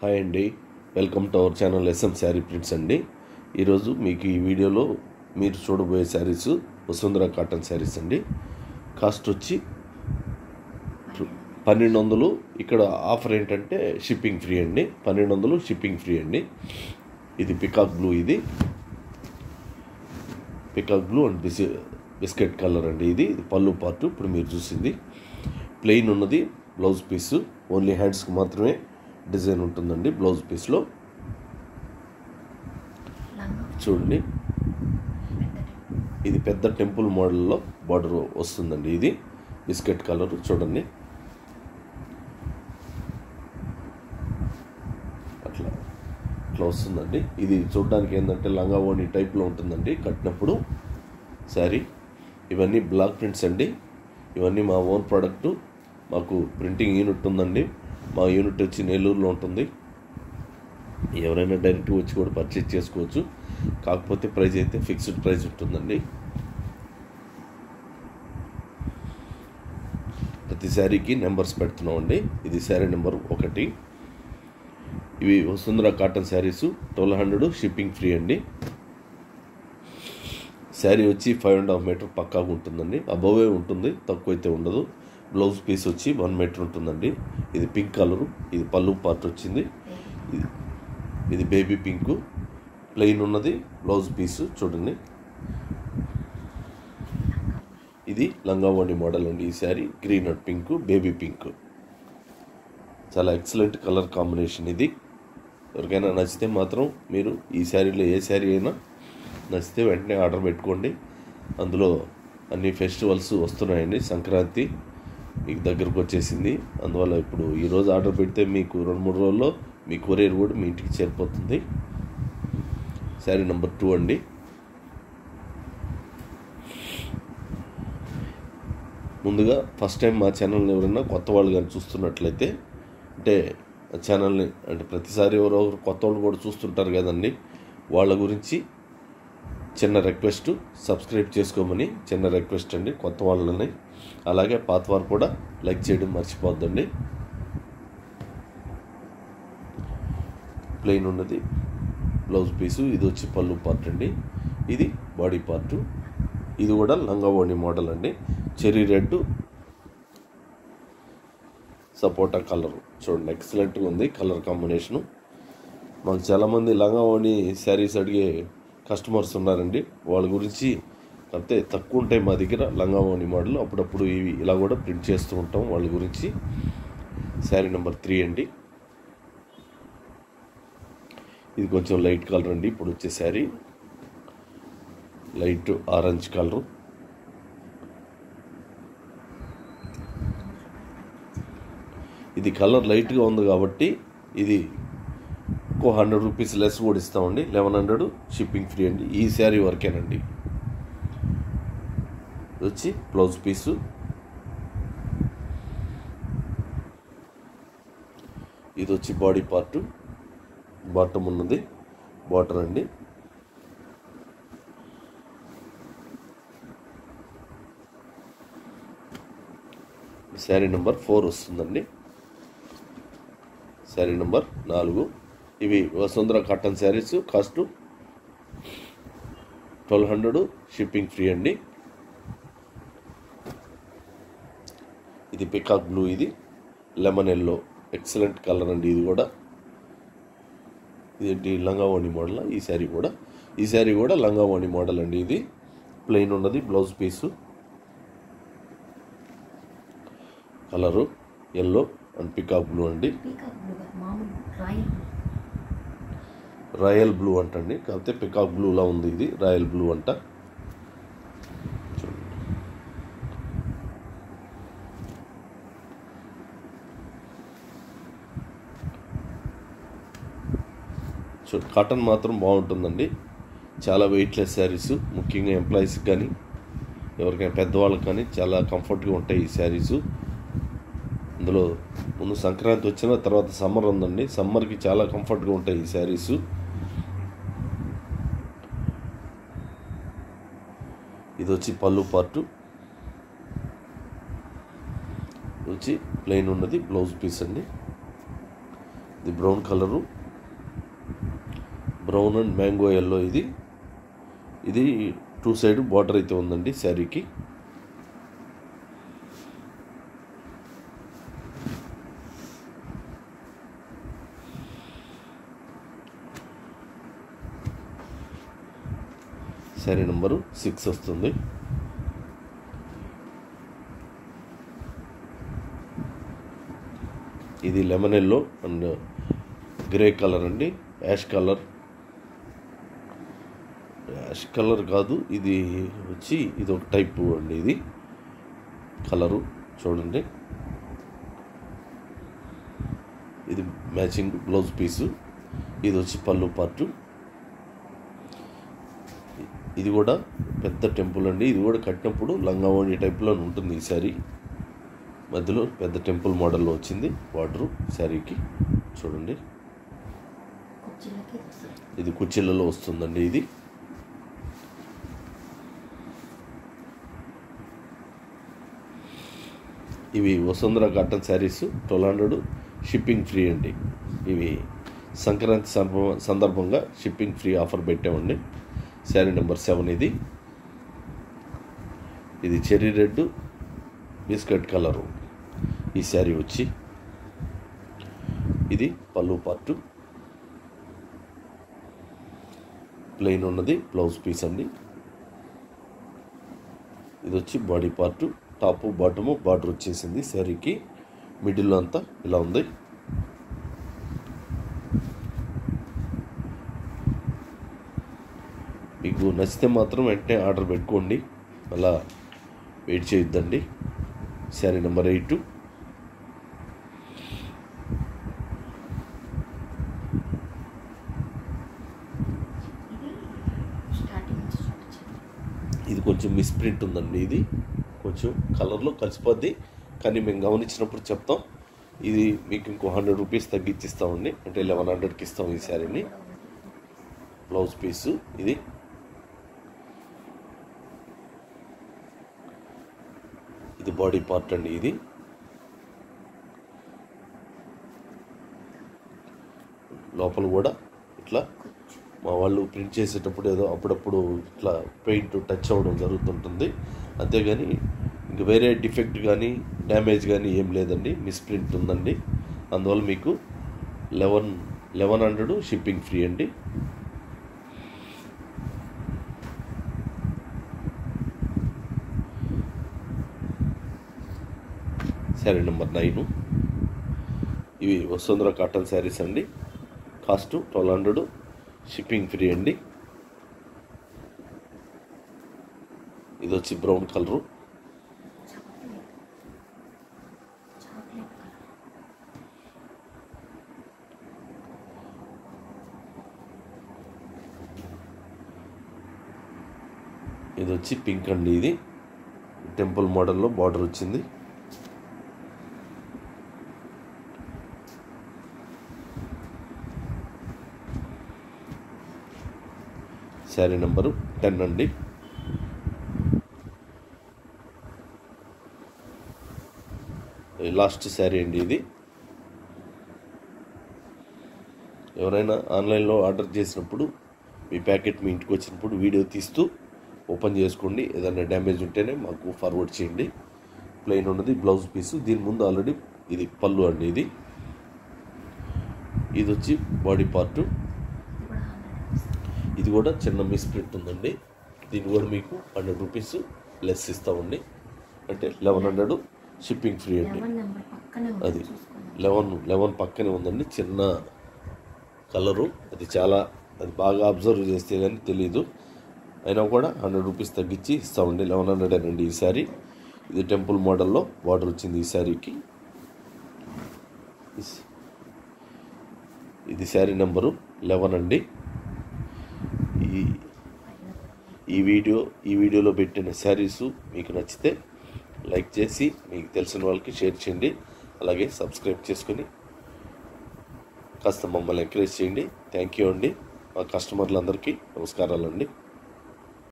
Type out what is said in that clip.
Hi అండి, welcome to our channel SM sari prints అండి. ఈరోజు మీకు ఈ వీడియోలో మీరు చూడబోయే శారీస్ వసుంధర కాటన్ శారీస్ అండి. కాస్ట్ వచ్చి 1200. ఇక్కడ ఆఫర్ ఏంటంటే షిప్పింగ్ ఫ్రీ అండి. 1200 షిప్పింగ్ ఫ్రీ అండి. ఇది పికాక్ బ్లూ, ఇది peacock blue and biscuit colour అండి. ఇది పళ్ళు పార్ట్ ఇప్పుడు మీరు చూసింది. ప్లెయిన్ ఉన్నది బ్లౌజ్ పీసు, ఓన్లీ హ్యాండ్స్కి మాత్రమే డిజైన్ ఉంటుందండి. బ్లౌజ్ పీస్లో చూడండి, ఇది పెద్ద టెంపుల్ మోడల్లో బార్డర్ వస్తుందండి. ఇది బిస్కెట్ కలర్ చూడండి, అట్లా వస్తుందండి. ఇది చూడడానికి ఏంటంటే లంగా ఓణి టైప్లో ఉంటుందండి కట్టినప్పుడు శారీ. ఇవన్నీ బ్లాక్ ప్రింట్స్ అండి. ఇవన్నీ మా ఓన్ ప్రోడక్టు. మాకు ప్రింటింగ్ యూనిట్ ఉందండి. మా యూనిట్ వచ్చి నెల్లూరులో ఉంటుంది. ఎవరైనా డైరెక్ట్ వచ్చి కూడా పర్చేజ్ చేసుకోవచ్చు. కాకపోతే ప్రైస్ అయితే ఫిక్స్డ్ ప్రైస్ ఉంటుందండి. ప్రతి శారీకి నెంబర్స్ పెడుతున్నామండి. ఇది శారీ నెంబర్ 1. ఇవి Vasundhara cotton saris 1200 shipping free అండి. శారీ వచ్చి 5.5 మీటర్ పక్కాగా ఉంటుందండి. అబోవే ఉంటుంది, తక్కువ అయితే ఉండదు. బ్లౌజ్ పీస్ వచ్చి 1 మీటర్ ఉంటుందండి. ఇది పింక్ కలరు, ఇది పళ్ళు పార్ట్ వచ్చింది. ఇది బేబీ పింకు, ప్లెయిన్ ఉన్నది బ్లౌజ్ పీసు చూడండి. ఇది లంగా ఓణి మోడల్ అండి. ఈ sari green and pink, baby pink, చాలా ఎక్సలెంట్ కలర్ కాంబినేషన్. ఇది ఎవరికైనా నచ్చితే మాత్రం మీరు ఈ శారీలో ఏ శారీ అయినా నచ్చితే వెంటనే ఆర్డర్ పెట్టుకోండి. అందులో అన్ని ఫెస్టివల్స్ వస్తున్నాయండి. సంక్రాంతి మీకు దగ్గరకు వచ్చేసింది. అందువల్ల ఇప్పుడు ఈరోజు ఆర్డర్ పెడితే మీకు 2-3 రోజుల్లో మీ కొరియర్ కూడా మీ ఇంటికి చేరిపోతుంది. శారీ నెంబర్ 2 అండి. ముందుగా ఫస్ట్ టైం మా ఛానల్ని ఎవరైనా కొత్త వాళ్ళు కానీ చూస్తున్నట్లయితే, అంటే ఛానల్ని అంటే ప్రతిసారి ఎవరో కొత్త వాళ్ళు కూడా చూస్తుంటారు కదండి, వాళ్ళ గురించి చిన్న రిక్వెస్ట్, సబ్స్క్రైబ్ చేసుకోమని చిన్న రిక్వెస్ట్ అండి కొత్త వాళ్ళని. అలాగే పాత వారు కూడా లైక్ చేయడం మర్చిపోద్దండి. ప్లెయిన్ ఉన్నది బ్లౌజ్ పీసు, ఇది వచ్చి పళ్ళు పార్ట్ అండి. ఇది బాడీ పార్టు. ఇది కూడా లంగా ఓణి మోడల్ అండి. చెర్రీ రెడ్, సపోటా కలర్ చూడండి, ఎక్సలెంట్గా ఉంది కలర్ కాంబినేషను. మాకు చాలామంది లంగా ఓణి శారీస్ అడిగే కస్టమర్స్ ఉన్నారండి. వాళ్ళ గురించి కాకపోతే తక్కువ ఉంటాయి మా దగ్గర లంగా ఓణి మోడల్. అప్పుడప్పుడు ఇవి ఇలా కూడా ప్రింట్ చేస్తూ ఉంటాం వాళ్ళ గురించి. శారీ నెంబర్ 3 అండి. ఇది కొంచెం లైట్ కలర్ అండి. ఇప్పుడు వచ్చే శారీ లైట్ ఆరెంజ్ కలరు. ఇది కలర్ లైట్గా ఉంది కాబట్టి ఇది ఇంకో 100 రూపీస్ లెస్ కూడా ఇస్తామండి. 1100 షిప్పింగ్ ఫ్రీ అండి. ఈ శారీ వరకేనండి. ఇది వచ్చి బ్లౌజ్ పీసు, ఇది వచ్చి బాడీ పార్టు, బాటమ్ ఉన్నది బార్డర్ అండి. శారీ నెంబర్ 4 వస్తుందండి. శారీ నెంబర్ 4. ఇవి Vasundhara cotton saris. Cost 1200 shipping free అండి. ఇది పికాక్ బ్లూ, ఇది లెమన్ ఎల్లో, ఎక్సలెంట్ కలర్ అండి. ఇది కూడా ఇదేంటి లంగా ఓణి మోడల్. ఈ శారీ కూడా లంగా ఓణి మోడల్ అండి. ఇది ప్లెయిన్ ఉన్నది blouse piece, colour yellow and peacock blue అండి. రాయల్ బ్లూ అంటండి, కాకపోతే పికాక్ బ్లూలా ఉంది. ఇది రాయల్ బ్లూ అంట. కాటన్ మాత్రం బాగుంటుందండి. చాలా వెయిట్లెస్ శారీస్, ముఖ్యంగా ఎంప్లాయీస్కి కానీ ఎవరికైనా పెద్దవాళ్ళకి కానీ చాలా కంఫర్ట్గా ఉంటాయి ఈ శారీసు. అందులో ముందు సంక్రాంతి వచ్చిన తర్వాత సమ్మర్ ఉందండి. సమ్మర్కి చాలా కంఫర్ట్గా ఉంటాయి ఈ శారీసు. ఇది వచ్చి పళ్ళు పార్టు, వచ్చి ప్లెయిన్ ఉన్నది బ్లౌజ్ పీస్ అండి. ఇది brown colour, brown and mango yellow. ఇది 2 సైడ్ బార్డర్ అయితే ఉందండి శారీకి. శారీ నెంబరు 6 వస్తుంది. ఇది lemon yellow and grey colour అండి. యాష్ కలర్ కాదు, ఇది వచ్చి ఇది ఒక టైపు అండి. ఇది కలరు చూడండి. ఇది మ్యాచింగ్ బ్లౌజ్ పీసు. ఇది వచ్చి పళ్ళు పార్టు. ఇది కూడా పెద్ద టెంపుల్ అండి. ఇది కూడా కట్టినప్పుడు లంగావోణి టైప్లో ఉంటుంది. ఈ శారీ మధ్యలో పెద్ద టెంపుల్ మోడల్లో వచ్చింది బార్డరు శారీకి. చూడండి, ఇది కుర్చీలలో వస్తుందండి. ఇవి Vasundhara cotton saris 1200 shipping free అండి. ఇవి సంక్రాంతి సందర్భంగా షిప్పింగ్ ఫ్రీ ఆఫర్ పెట్టామండి. శారీ నెంబర్ 7 ఇది చెర్రీ రెడ్ బిస్కెట్ కలరు. ఈ శారీ వచ్చి ఇది పళ్ళు పార్టు, ప్లెయిన్ ఉన్నది బ్లౌజ్ పీస్ అండి. ఇది వచ్చి body part, top bottom border వచ్చేసింది శారీకి. మిడిల్లో అంతా ఇలా ఉంది. మీకు నచ్చితే మాత్రం వెంటనే ఆర్డర్ పెట్టుకోండి, అలా వెయిట్ చేయొద్దండి. శారీ నెంబర్ 8 ఇది కొంచెం మిస్ప్రింట్ ఉందండి. ఇది కొంచెం కలర్లో కలిసిపోద్ది, కానీ మేము గమనించినప్పుడు చెప్తాం. ఇది మీకు ఇంకో 100 రూపీస్ తగ్గించిస్తామండి, అంటే 1100కి ఇస్తాం ఈ శారీని. బ్లౌజ్ పీసు ఇది బాడీ పార్ట్ అండి. ఇది లోపల కూడా ఇట్లా మా వాళ్ళు ప్రింట్ చేసేటప్పుడు ఏదో అప్పుడప్పుడు ఇట్లా పెయింట్ టచ్ అవ్వడం జరుగుతుంటుంది, అంతేగాని ఇంక వేరే డిఫెక్ట్ కానీ డ్యామేజ్ కానీ ఏం లేదండి. మిస్ప్రింట్ ఉందండి, అందువల్ల మీకు 1100 షిప్పింగ్ ఫ్రీ అండి. శారీ నెంబర్ 9 ఇవి వసుంధర కాటన్ శారీస్ అండి. కాస్ట్ 1200 షిప్పింగ్ ఫ్రీ అండి. ఇది వచ్చి బ్రౌన్ కలరు, ఇది వచ్చి పింక్ అండి. ఇది టెంపుల్ మోడల్లో బార్డర్ వచ్చింది. శారీ నెంబరు 10 అండి. లాస్ట్ శారీ అండి. ఇది ఎవరైనా ఆన్లైన్లో ఆర్డర్ చేసినప్పుడు మీ ప్యాకెట్ మీ ఇంటికి వచ్చినప్పుడు వీడియో తీస్తూ ఓపెన్ చేసుకోండి. ఏదైనా డ్యామేజ్ ఉంటేనే మాకు ఫార్వర్డ్ చేయండి. ప్లెయిన్ ఉన్నది బ్లౌజ్ పీసు. దీని ముందు ఆల్రెడీ ఇది పళ్ళు అండి. ఇది వచ్చి బాడీ పార్టు. ఇది కూడా చిన్న మిస్ప్రింట్ ఉందండి. దీన్ని కూడా మీకు 100 రూపీస్ లెస్ ఇస్తామండి, అంటే 1100 షిప్పింగ్ ఫ్రీ అండి. అది 11 పక్కనే ఉందండి, చిన్న కలరు. అది బాగా అబ్జర్వ్ చేస్తే కానీ తెలీదు, అయినా కూడా 100 రూపీస్ తగ్గించి ఇస్తామండి. 1100 అండి ఈ శారీ. ఇది టెంపుల్ మోడల్లో బార్డర్ వచ్చింది ఈ శారీకి. ఇది శారీ నెంబరు 11 అండి. ఈ వీడియోలో పెట్టిన శారీస్ మీకు నచ్చితే లైక్ చేసి మీకు తెలిసిన వాళ్ళకి షేర్ చేయండి. అలాగే సబ్స్క్రైబ్ చేసుకొని కాస్త మమ్మల్ని ఎంకరేజ్ చేయండి. థ్యాంక్ యూ అండి. మా కస్టమర్లందరికీ నమస్కారాలండి.